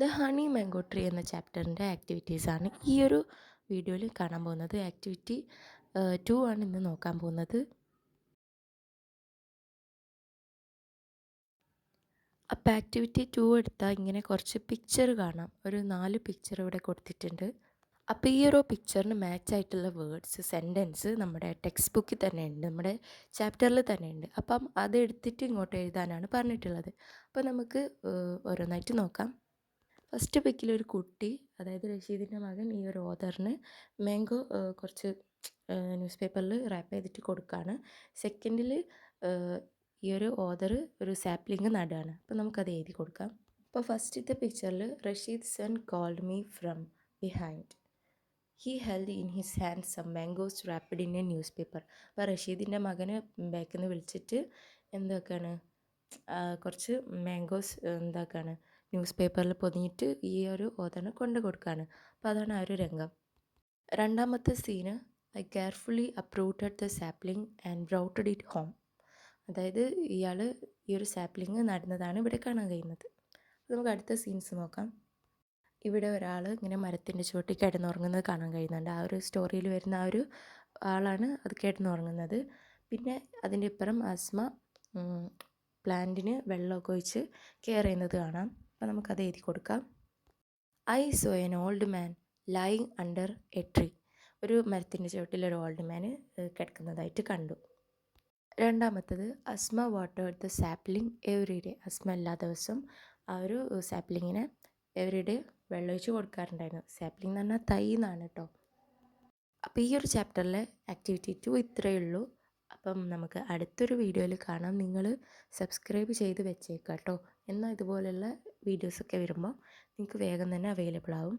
The honey mango tree എന്ന ചാപ്റ്ററിൻ്റെ ആക്ടിവിറ്റീസാണ് ഈ ഒരു വീഡിയോയിൽ കാണാൻ പോകുന്നത്. ആക്ടിവിറ്റി 2 ആണ് ഇന്ന് നോക്കാൻ പോകുന്നത്. അപ്പോൾ ആക്ടിവിറ്റി 2 എടുത്താൽ ഇങ്ങനെ കുറച്ച് പിക്ചർ കാണാം. ഒരു 4 പിക്ചർ ഇവിടെ കൊടുത്തിട്ടുണ്ട്. അപ്പോൾ ഈ ഒരു പിക്ചറിന് മാച്ച് ആയിട്ടുള്ള വേർഡ്സ് സെൻറ്റൻസ് നമ്മുടെ ടെക്സ്റ്റ് ബുക്കിൽ തന്നെ ഉണ്ട്, നമ്മുടെ ചാപ്റ്ററിൽ തന്നെ ഉണ്ട്. അപ്പം അത് എടുത്തിട്ട് ഇങ്ങോട്ട് എഴുതാനാണ് പറഞ്ഞിട്ടുള്ളത്. അപ്പോൾ നമുക്ക് ഓരോന്നായിട്ട് നോക്കാം. ഫസ്റ്റ് പിക്കിലൊരു കുട്ടി, അതായത് റഷീദിൻ്റെ മകൻ, ഈ ഒരു ഓതറിന് മാംഗോ കുറച്ച് ന്യൂസ് പേപ്പറിൽ റാപ്പ് ചെയ്തിട്ട് കൊടുക്കുകയാണ്. സെക്കൻഡിൽ ഈ ഒരു ഓതർ ഒരു സാപ്ലിങ് നടുകയാണ്. അപ്പോൾ നമുക്കത് എഴുതി കൊടുക്കാം. അപ്പോൾ ഫസ്റ്റത്തെ പിക്ചറിൽ Rashid son called me from behind. He held in his hand some mangoes wrapped in a newspaper. അപ്പോൾ റഷീദിൻ്റെ മകന് ബാക്കിൽ നിന്ന് വിളിച്ചിട്ട് എന്താക്കാണ്, കുറച്ച് മാംഗോസ് എന്താക്കാണ് ന്യൂസ് പേപ്പറിൽ പൊതിഞ്ഞിട്ട് ഈ ഒരു ഓതറിന് കൊണ്ട് കൊടുക്കുകയാണ്. അപ്പോൾ അതാണ് ആ ഒരു രംഗം. രണ്ടാമത്തെ scene, I carefully uprooted the sapling and brought it home. അതായത് ഇയാൾ ഈ ഒരു സാപ്ലിംഗ് നടുന്നതാണ് ഇവിടെ കാണാൻ കഴിയുന്നത്. നമുക്ക് അടുത്ത സീൻസ് നോക്കാം. ഇവിടെ ഒരാൾ ഇങ്ങനെ മരത്തിൻ്റെ ചുവട്ടിൽ കിടന്നുറങ്ങുന്നത് കാണാൻ കഴിയുന്നുണ്ട്. ആ ഒരു സ്റ്റോറിയിൽ വരുന്ന ആ ഒരു ആളാണ് അത് കിടന്നുറങ്ങുന്നത്. പിന്നെ അതിൻ്റെ ഇപ്പുറം അസ്മ പ്ലാന്റിന് വെള്ളമൊക്കെ ഒഴിച്ച് കെയർ ചെയ്യുന്നത് കാണാം. അപ്പോൾ നമുക്കത് എഴുതി കൊടുക്കാം. I saw an old man lying under a tree. ഒരു മരത്തിൻ്റെ ചുവട്ടിൽ ഒരു ഓൾഡ് മാൻ കിടക്കുന്നതായിട്ട് കണ്ടു. രണ്ടാമത്തത്, Asma watered the sapling every day. Asma എല്ലാ ദിവസവും ആ ഒരു സാപ്ലിങ്ങിനെ എവറി ഡേ വെള്ളമൊഴിച്ച് കൊടുക്കാറുണ്ടായിരുന്നു. സാപ്ലിംഗ് എന്ന് പറഞ്ഞാൽ തൈ എന്നാണ് കേട്ടോ. അപ്പോൾ ഈ ഒരു ചാപ്റ്ററിലെ ആക്ടിവിറ്റി 2 ഇത്രയേ ഉള്ളൂ. അപ്പം നമുക്ക് അടുത്തൊരു വീഡിയോയിൽ കാണാം. നിങ്ങൾ സബ്സ്ക്രൈബ് ചെയ്ത് വെച്ചേക്കാം കേട്ടോ. എന്നാൽ ഇതുപോലെയുള്ള വീഡിയോസൊക്കെ വരുമ്പോൾ നിങ്ങൾക്ക് വേഗം തന്നെ അവൈലബിൾ ആവും.